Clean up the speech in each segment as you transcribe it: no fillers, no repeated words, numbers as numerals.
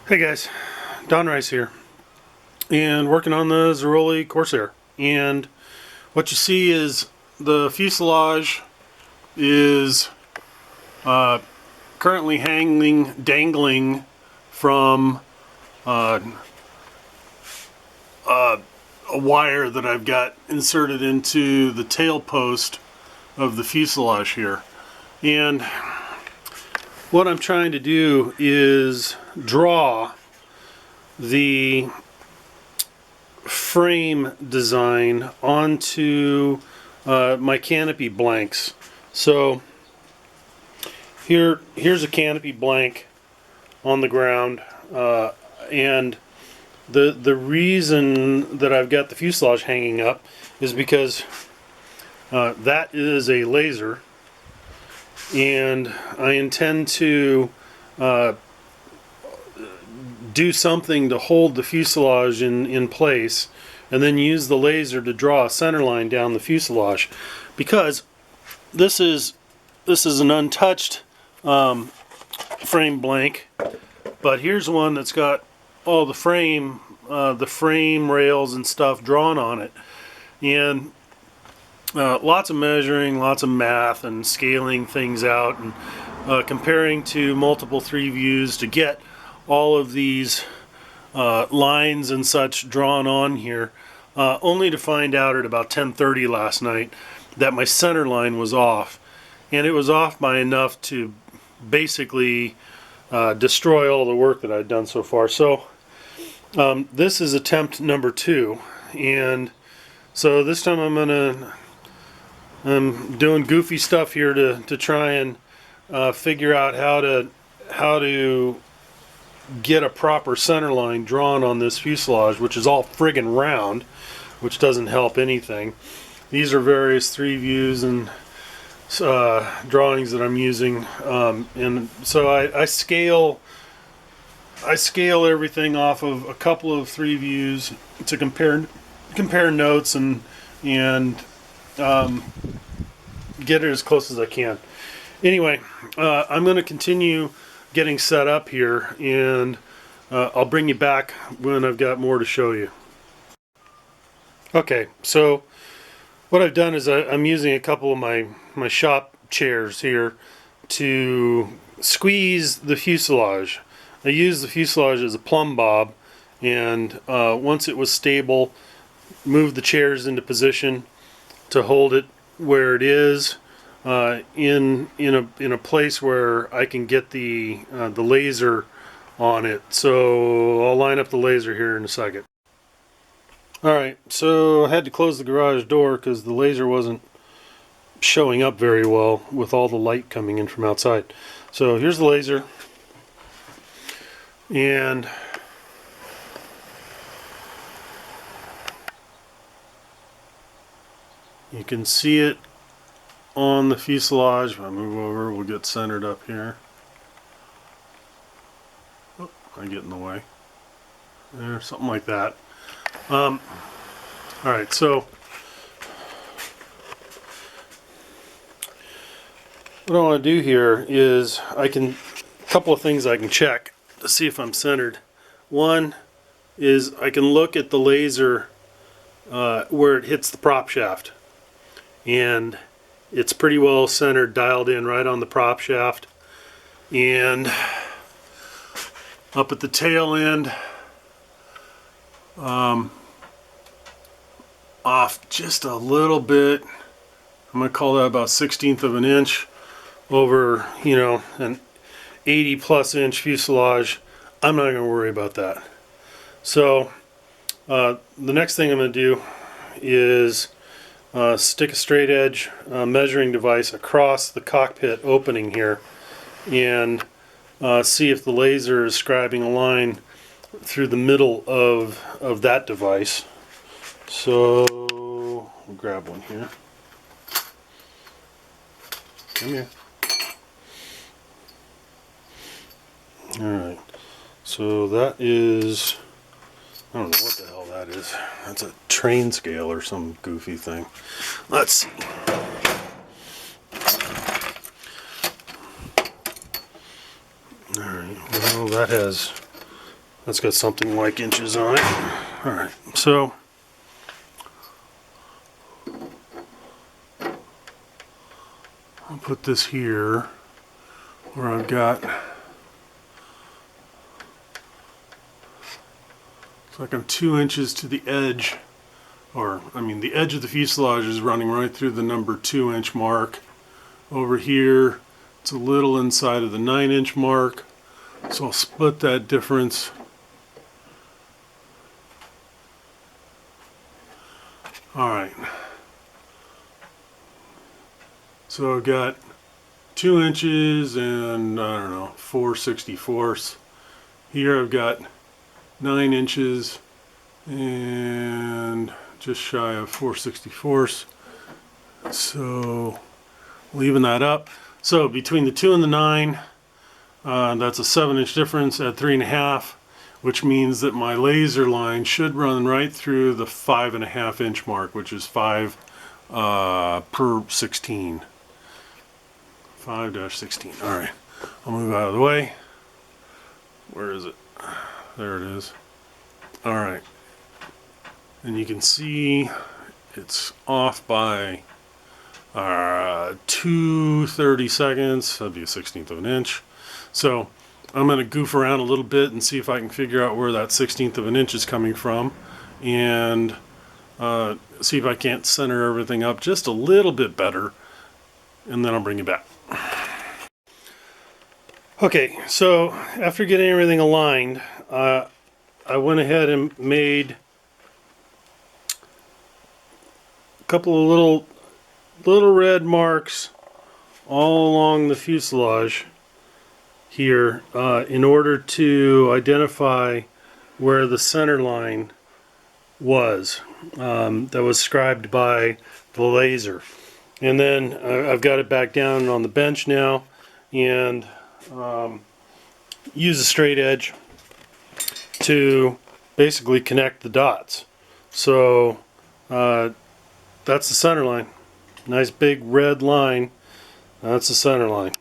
Hey guys, Don Rice here, and working on the Zeroli Corsair. And what you see is the fuselage is currently dangling from a wire that I've got inserted into the tail post of the fuselage here. And what I'm trying to do is draw the frame design onto my canopy blanks. So here's a canopy blank on the ground, and the reason that I've got the fuselage hanging up is because that is a laser, and I intend to do something to hold the fuselage in place, and then use the laser to draw a center line down the fuselage, because this is an untouched frame blank, but here's one that's got all the frame rails and stuff drawn on it, and lots of measuring, lots of math and scaling things out, and comparing to multiple 3 views to get all of these lines and such drawn on here, only to find out at about 10:30 last night that my center line was off, and it was off by enough to basically destroy all the work that I'd done so far. So this is attempt number 2, and so this time I'm doing goofy stuff here to try and figure out how to get a proper center line drawn on this fuselage, which is all friggin' round, which doesn't help anything. These are various 3 views and drawings that I'm using, and so I scale everything off of a couple of 3 views to compare notes and get it as close as I can. Anyway, I'm going to continue getting set up here, and I'll bring you back when I've got more to show you. Okay, so what I've done is I'm using a couple of my shop chairs here to squeeze the fuselage. I use the fuselage as a plumb bob, and once it was stable, moved the chairs into position to hold it where it is, in a place where I can get the laser on it. So I'll line up the laser here in a second. Alright, so I had to close the garage door because the laser wasn't showing up very well with all the light coming in from outside. So here's the laser, and you can see it on the fuselage. If I move over, we'll get centered up here. Oh, I get in the way. There, something like that. Alright, so what I want to do here is a couple of things I can check to see if I'm centered. One is I can look at the laser where it hits the prop shaft, and it's pretty well centered, dialed in right on the prop shaft. And up at the tail end, off just a little bit, I'm going to call that about 1/16 of an inch over, an 80+ inch fuselage. I'm not going to worry about that. So the next thing I'm going to do is stick a straight edge measuring device across the cockpit opening here, and see if the laser is scribing a line through the middle of that device. So we'll grab one here. Come here. Alright, so that is, I don't know what the hell that is. That's a train scale or some goofy thing. Let's see. Alright, well that has That's got something like inches on it. Alright, so I'll put this here where I've got, it's like I'm 2 inches to the edge, or I mean the edge of the fuselage is running right through the number 2 inch mark. Over here it's a little inside of the 9 inch mark, so I'll split that difference. Alright, so I've got 2 inches and I don't know, 4/64. Here I've got 9 inches and just shy of 4/64. So leaving that up. So between the 2 and the 9, that's a 7-inch difference at 3.5, which means that my laser line should run right through the 5.5 inch mark, which is 5 per 16. 5-16. Alright, I'll move out of the way. Where is it? There it is. Alright, and you can see it's off by 2/30 seconds. That'd be a 1/16 of an inch. So I'm going to goof around a little bit and see if I can figure out where that 1/16 of an inch is coming from, and see if I can't center everything up just a little bit better, and then I'll bring you back. Okay, so after getting everything aligned, I went ahead and made a couple of little red marks all along the fuselage here in order to identify where the center line was that was scribed by the laser. And then I've got it back down on the bench now, and use a straight edge to basically connect the dots. So that's the center line. Nice big red line. That's the center line.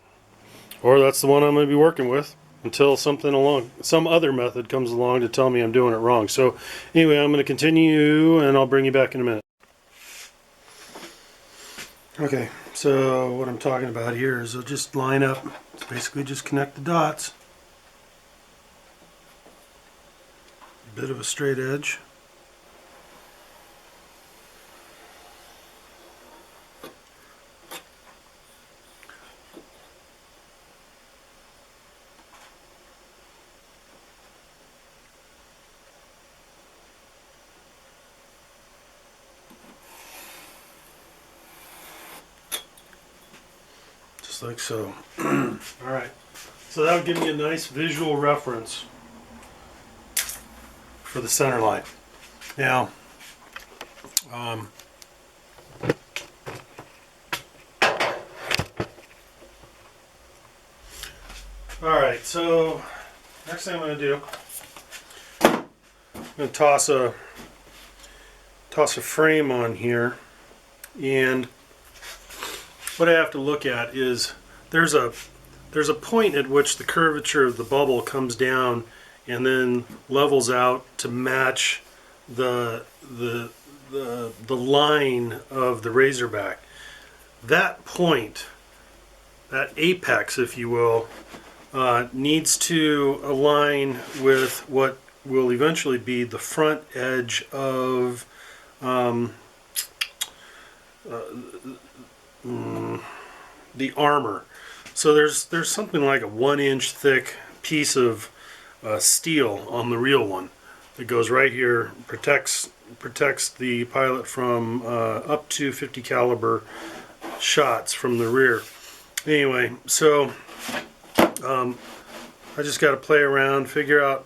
Or that's the one I'm going to be working with until some other method comes along to tell me I'm doing it wrong. So anyway, I'm going to continue and I'll bring you back in a minute. Okay, so what I'm talking about here is I'll just line up. It's basically just connect the dots. A bit of a straight edge. Just like so. Alright, so that would give me a nice visual reference for the center line. Now, alright, so next thing I'm going to do, I'm going to toss a frame on here, and what I have to look at is there's a point at which the curvature of the bubble comes down and then levels out to match the line of the razorback. That point, that apex, if you will, needs to align with what will eventually be the front edge of the armor. So there's something like a 1-inch thick piece of steel on the real one that goes right here, protects the pilot from up to 50 caliber shots from the rear. Anyway, so I just got to play around, figure out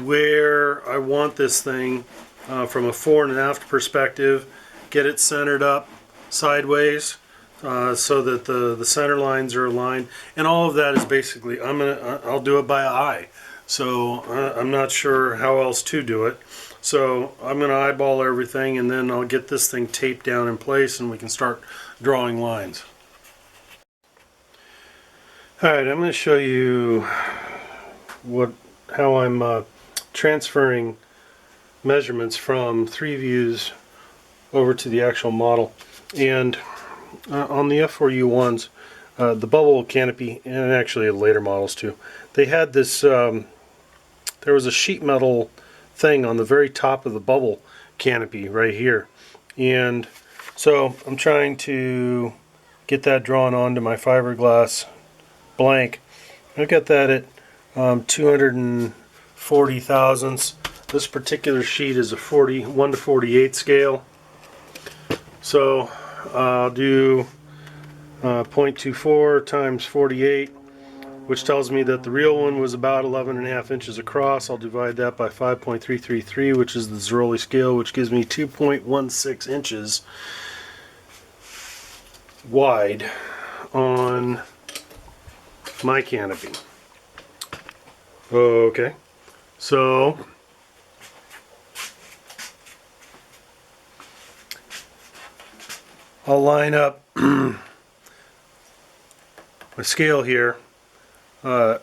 where I want this thing from a fore and aft perspective, get it centered up sideways so that the center lines are aligned, and all of that is basically I'll do it by eye. So I'm not sure how else to do it. So I'm going to eyeball everything, and then I'll get this thing taped down in place, and we can start drawing lines. Alright, I'm going to show you how I'm transferring measurements from 3 views over to the actual model. And on the F4U1s, the bubble canopy, and actually later models too, they had this, there was a sheet metal thing on the very top of the bubble canopy right here. And so I'm trying to get that drawn onto my fiberglass blank. I've got that at 240 thousandths. This particular sheet is a 1 to 48 scale. So I'll do 0.24 times 48, which tells me that the real one was about 11.5 inches across. I'll divide that by 5.333, which is the Zeroli scale, which gives me 2.16 inches wide on my canopy. Okay, so I'll line up my scale here. The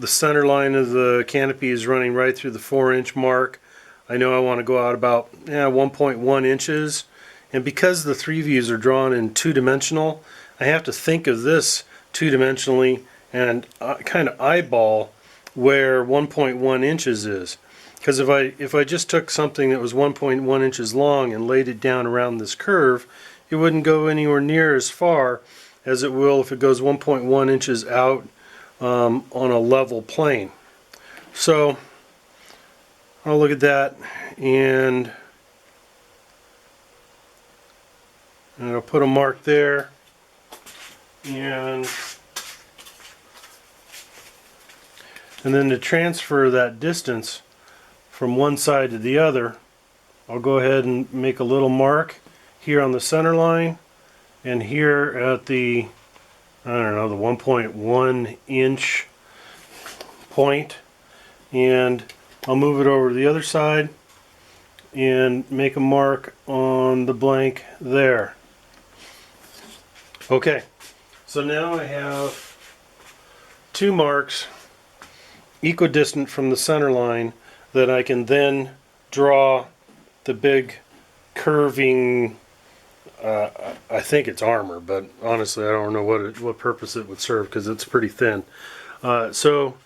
center line of the canopy is running right through the 4-inch mark. I know I want to go out about 1.1 inches, and because the 3 views are drawn in 2-dimensional, I have to think of this 2-dimensionally and kind of eyeball where 1.1 inches is. Because if I just took something that was 1.1 inches long and laid it down around this curve, it wouldn't go anywhere near as far as it will if it goes 1.1 inches out on a level plane. So I'll look at that, and I'll put a mark there, and then to transfer that distance from one side to the other, I'll go ahead and make a little mark here on the center line and here at the, I don't know, the 1.1 inch point, and I'll move it over to the other side and make a mark on the blank there. Okay, so now I have 2 marks equidistant from the center line that I can then draw the big curving, I think it's armor, but honestly I don't know what purpose it would serve because it's pretty thin. So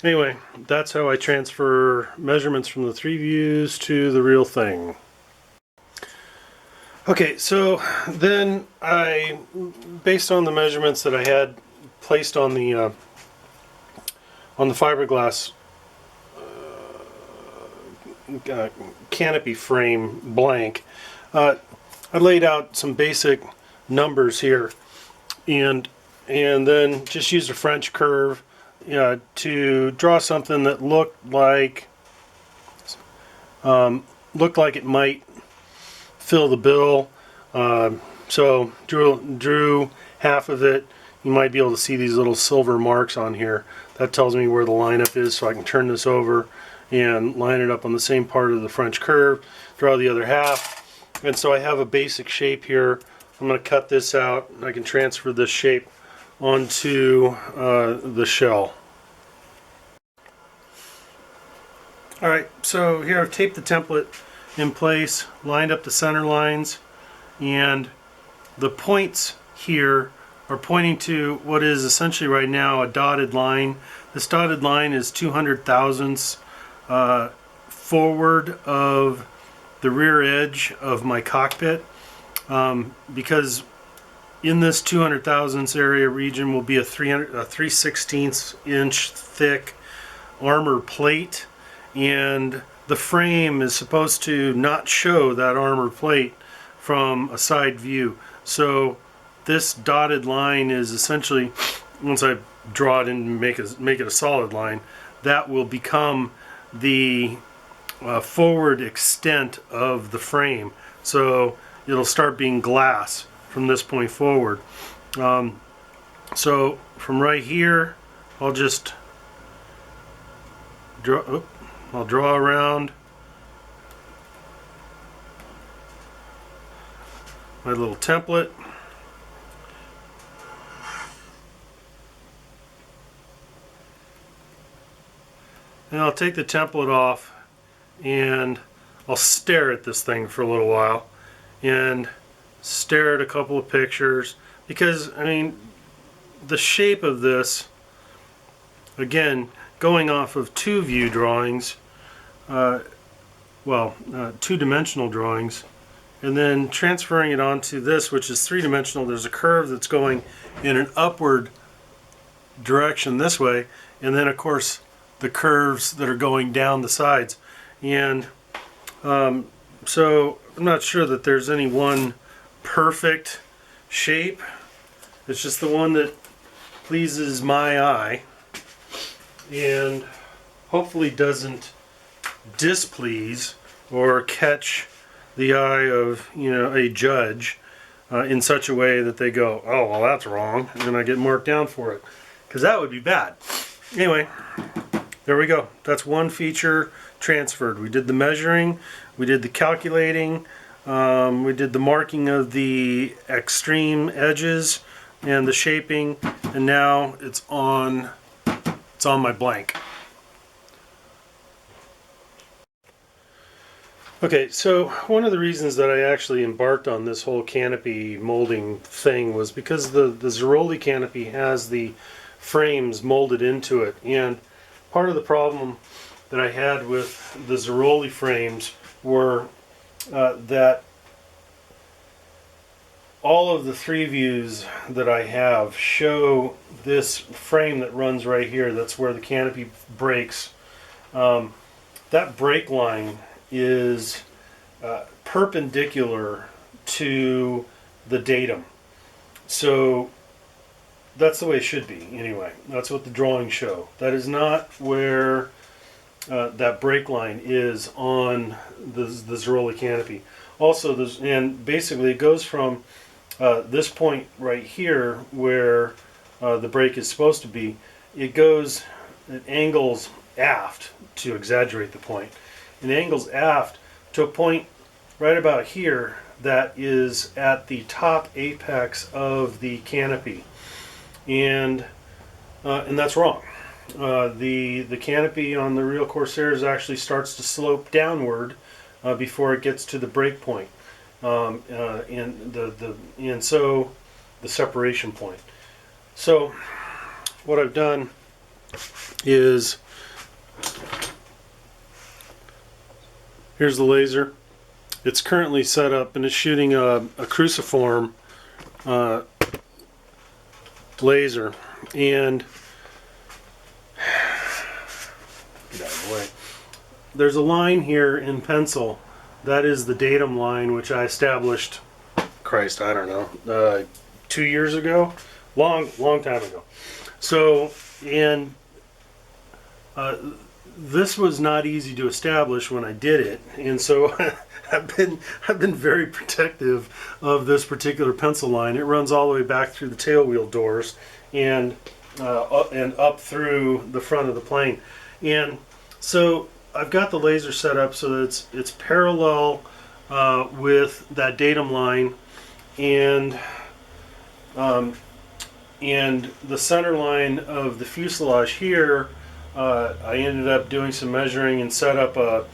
anyway, that's how I transfer measurements from the 3 views to the real thing. Okay, so then based on the measurements that I had placed on the fiberglass canopy frame blank, I laid out some basic numbers here, and then just used a French curve to draw something that looked like it might fill the bill. So drew half of it. You might be able to see these little silver marks on here. That tells me where the lineup is, so I can turn this over and line it up on the same part of the French curve, draw the other half, and so I have a basic shape here. I'm going to cut this out, and I can transfer this shape onto the shell. Alright, so here I've taped the template in place, lined up the center lines, and the points here are pointing to what is essentially right now a dotted line. This dotted line is 200 thousandths forward of the rear edge of my cockpit, because in this 200 thousandths area region will be a 3/16 inch thick armor plate, and the frame is supposed to not show that armor plate from a side view. So this dotted line is essentially, once I draw it and make it a solid line, that will become the forward extent of the frame. So it'll start being glass from this point forward. So from right here, I'll just draw. I'll draw around my little template. And I'll take the template off and I'll stare at this thing for a little while and stare at a couple of pictures, because I mean the shape of this, again going off of two view drawings, two-dimensional drawings, and then transferring it onto this, which is three-dimensional. There's a curve that's going in an upward direction this way, and then of course the curves that are going down the sides. And so I'm not sure that there's any one perfect shape. It's just the one that pleases my eye and hopefully doesn't displease or catch the eye of, you know, a judge in such a way that they go, oh well, that's wrong, and then I get marked down for it, because that would be bad. Anyway, there we go. That's one feature transferred. We did the measuring, we did the calculating, we did the marking of the extreme edges and the shaping, and now it's on my blank. Okay, so one of the reasons that I actually embarked on this whole canopy molding thing was because the Ziroli canopy has the frames molded into it, and part of the problem that I had with the Ziroli frames were that all of the three views that I have show this frame that runs right here. That's where the canopy breaks. That break line is perpendicular to the datum. So that's the way it should be anyway. That's what the drawings show. That is not where that break line is on the Ziroli canopy. Also, and basically it goes from this point right here where the break is supposed to be. It angles aft, to exaggerate the point. It angles aft to a point right about here that is at the top apex of the canopy, and that's wrong. The canopy on the real Corsairs actually starts to slope downward before it gets to the break point, and so the separation point. So what I've done is, here's the laser. It's currently set up and it's shooting a cruciform laser, and get out of the way. There's a line here in pencil. That is the datum line, which I established, Christ, I don't know, 2 years ago, long time ago. So, and this was not easy to establish when I did it, and so I've been very protective of this particular pencil line. It runs all the way back through the tail wheel doors and up through the front of the plane. And so I've got the laser set up so that it's parallel with that datum line, and the center line of the fuselage here. I ended up doing some measuring and set up a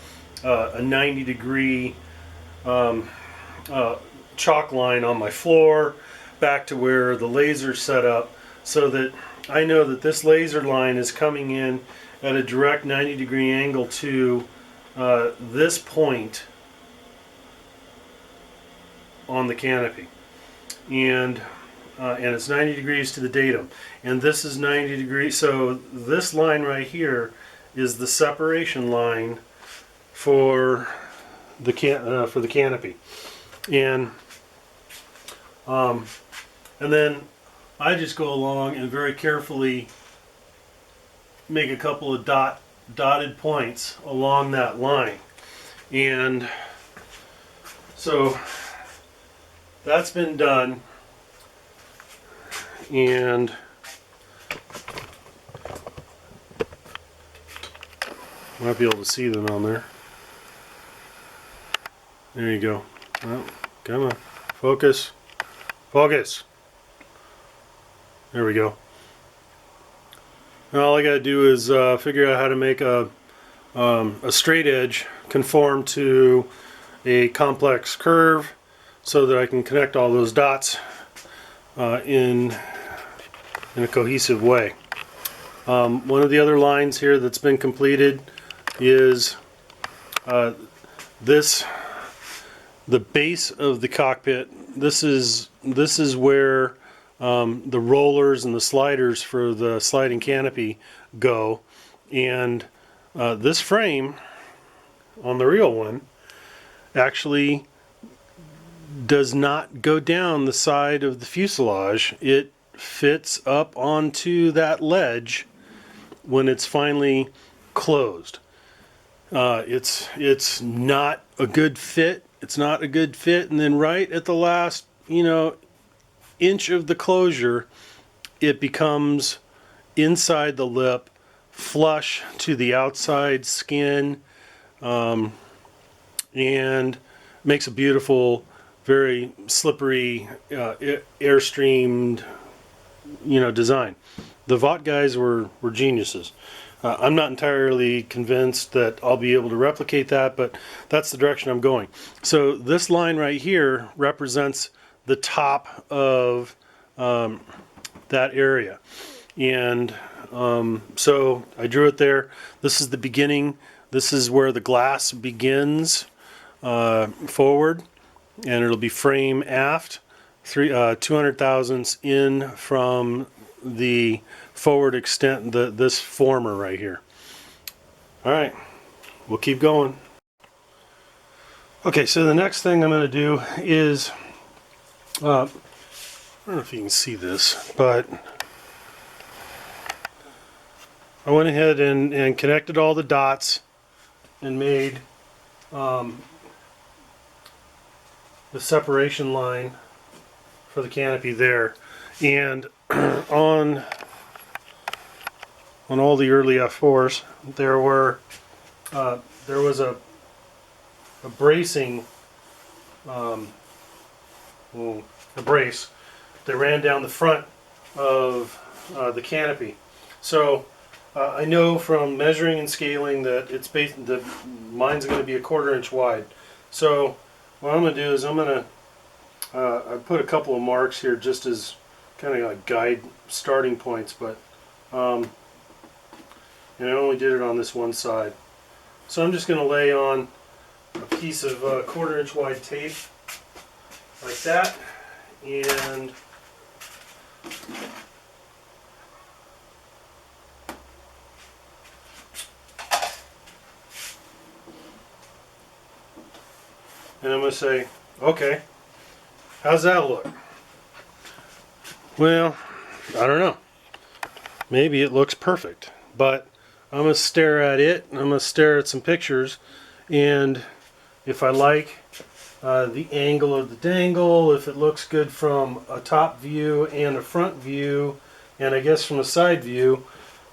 90-degree chalk line on my floor back to where the laser's set up, so that I know that this laser line is coming in at a direct 90-degree angle to this point on the canopy, and it's 90 degrees to the datum, and this is 90 degrees. So this line right here is the separation line for the canopy, and then I just go along and very carefully make a couple of dotted points along that line, and so that's been done. And might be able to see them on there. There you go. Well, come on, focus, focus. There we go. Now all I gotta do is figure out how to make a a straight edge conform to a complex curve so that I can connect all those dots in a cohesive way. One of the other lines here that's been completed is the base of the cockpit. This is where the rollers and the sliders for the sliding canopy go, and this frame on the real one actually does not go down the side of the fuselage. It fits up onto that ledge when it's finally closed. It's not a good fit. It's not a good fit, and then right at the last, inch of the closure, it becomes inside the lip, flush to the outside skin, and makes a beautiful, very slippery, airstreamed, design. The Vought guys were geniuses. I'm not entirely convinced that I'll be able to replicate that, but that's the direction I'm going. So this line right here represents the top of that area. And so I drew it there. This is the beginning. This is where the glass begins forward, and it'll be frame aft, 200 thousandths in from the forward extent, this former right here. All right, we'll keep going. Okay, so the next thing I'm going to do is, I don't know if you can see this, but I went ahead and connected all the dots and made the separation line for the canopy there. And on all the early F4s, there was a bracing, a brace that ran down the front of the canopy. So I know from measuring and scaling that mine's going to be a 1/4 inch wide. So what I'm going to do is I put a couple of marks here just as kind of like guide starting points, but and I only did it on this one side. So I'm just going to lay on a piece of 1/4 inch wide tape like that, and I'm going to say, okay, how's that look? Well, I don't know. Maybe it looks perfect, but I'm going to stare at it, and I'm going to stare at some pictures, and if I like the angle of the dangle, if it looks good from a top view and a front view, and I guess from a side view,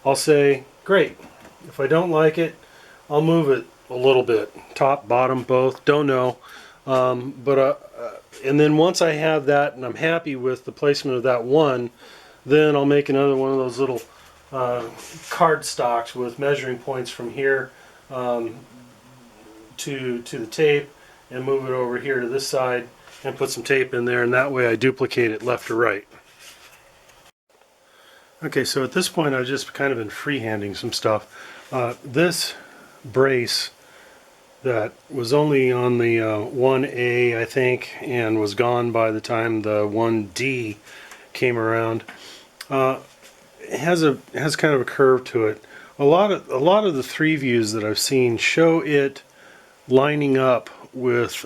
I'll say, great. If I don't like it, I'll move it a little bit. Top, bottom, both, don't know. And then once I have that and I'm happy with the placement of that one, then I'll make another one of those little card stocks with measuring points from here to the tape, and move it over here to this side and put some tape in there, and that way I duplicate it left to right. Okay, so at this point I've just kind of been freehanding some stuff. This brace that was only on the 1A, I think, and was gone by the time the 1D came around, has kind of a curve to it. A lot of the 3 views that I've seen show it lining up with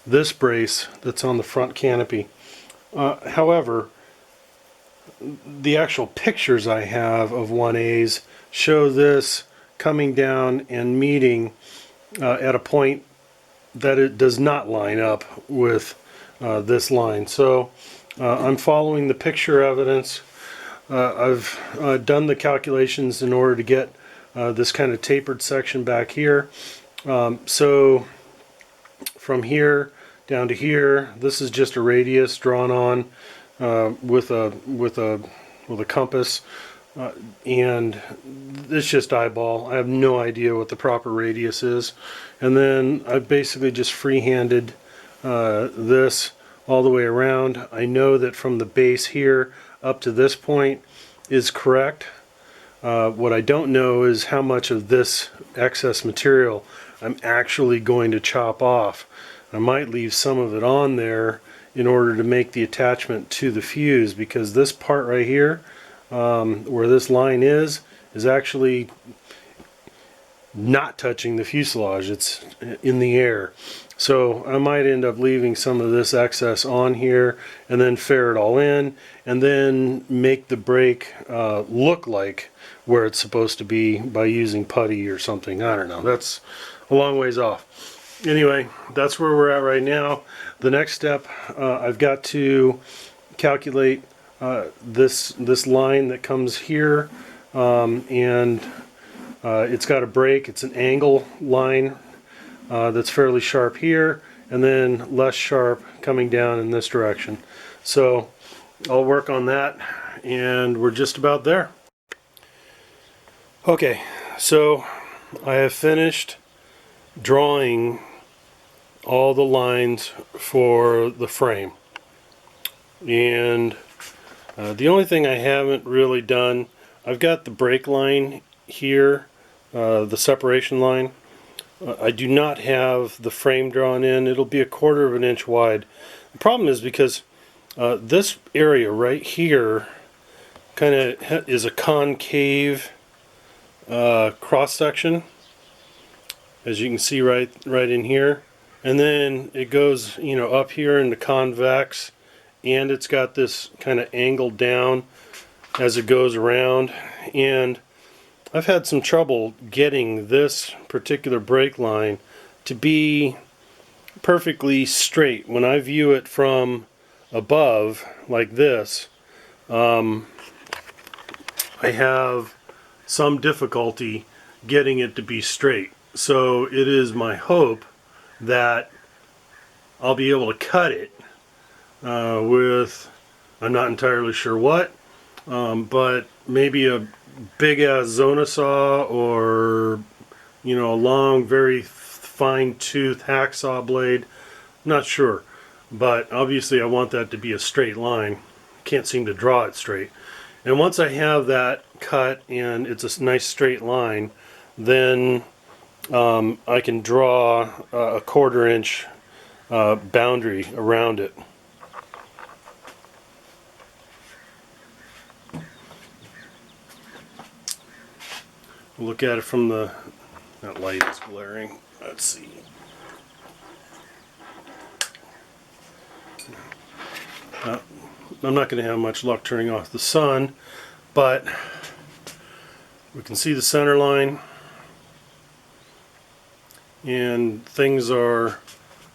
this brace that's on the front canopy. However, the actual pictures I have of 1As show this coming down and meeting at a point that it does not line up with this line. So I'm following the picture evidence. I've done the calculations in order to get this kind of tapered section back here. So from here down to here, this is just a radius drawn on with a compass, and it's just eyeball. I have no idea what the proper radius is. And then I've basically just freehanded this all the way around. I know that from the base here up to this point is correct. What I don't know is how much of this excess material I'm actually going to chop off. I might leave some of it on there in order to make the attachment to the fuse, because this part right here, where this line is actually not touching the fuselage. It's in the air. So I might end up leaving some of this excess on here and then fair it all in and then make the brake look like where it's supposed to be by using putty or something. I don't know. That's a long ways off. Anyway, that's where we're at right now. The next step, I've got to calculate this line that comes here, and it's got a break. It's an angle line that's fairly sharp here, and then less sharp coming down in this direction. So I'll work on that, and we're just about there. Okay, so I have finished drawing all the lines for the frame, and the only thing I haven't really done, I've got the brake line here, the separation line. I do not have the frame drawn in. It'll be 1/4 of an inch wide. The problem is because this area right here kind of is a concave cross section, as you can see right in here, and then it goes, you know, up here into convex, and it's got this kind of angle down as it goes around. And I've had some trouble getting this particular brake line to be perfectly straight. When I view it from above like this, I have some difficulty getting it to be straight. So it is my hope that I'll be able to cut it with, I'm not entirely sure what, but maybe a big ass Zona saw, or, you know, a long, very fine tooth hacksaw blade. I'm not sure, but obviously I want that to be a straight line. Can't seem to draw it straight. And once I have that cut and it's a nice straight line, then I can draw a 1/4 inch boundary around it. Look at it from the, that light is glaring. Let's see. I'm not going to have much luck turning off the sun, but we can see the center line, and things are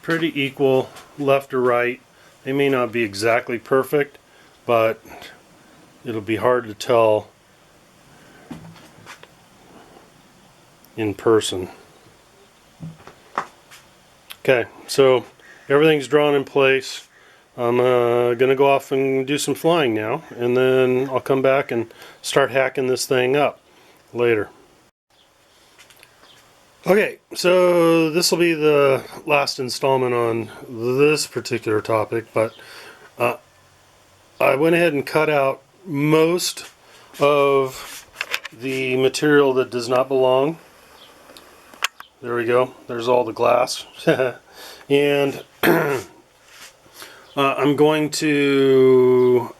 pretty equal left or right. They may not be exactly perfect, but it'll be hard to tell in person. Okay, so everything's drawn in place. I'm gonna go off and do some flying now, and then I'll come back and start hacking this thing up later. Okay, so this will be the last installment on this particular topic, but I went ahead and cut out most of the material that does not belong. There we go, there's all the glass. And I'm going to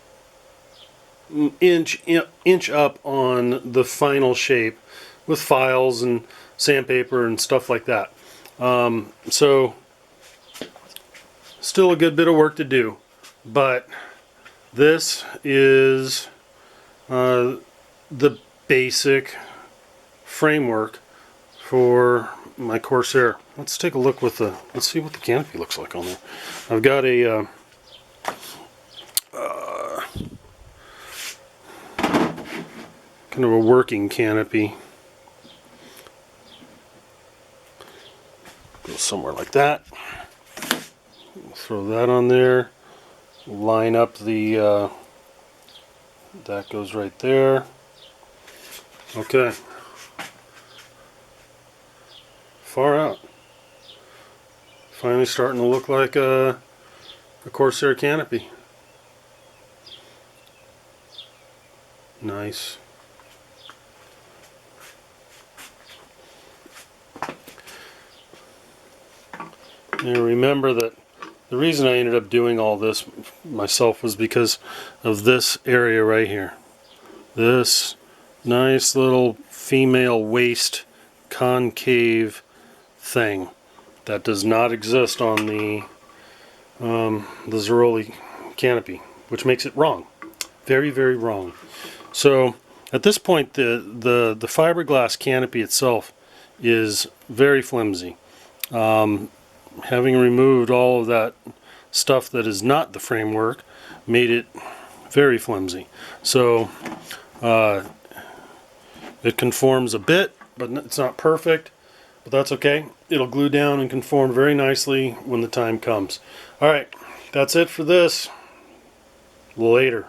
inch up on the final shape with files and sandpaper and stuff like that. So still a good bit of work to do, but this is the basic framework for my Corsair. Let's take a look with the, let's see what the canopy looks like on there. I've got a kind of a working canopy. Go somewhere like that. Throw that on there. Line up the that goes right there. Okay, far out. Finally starting to look like a Corsair Canopy. Nice. Now remember that the reason I ended up doing all this myself was because of this area right here. This nice little female waist concave thing that does not exist on the Zeroli Canopy, which makes it wrong. Very, very wrong. So at this point, the fiberglass canopy itself is very flimsy. Having removed all of that stuff that is not the framework made it very flimsy. So it conforms a bit, but it's not perfect, but that's okay. It'll glue down and conform very nicely when the time comes. Alright, that's it for this. Later.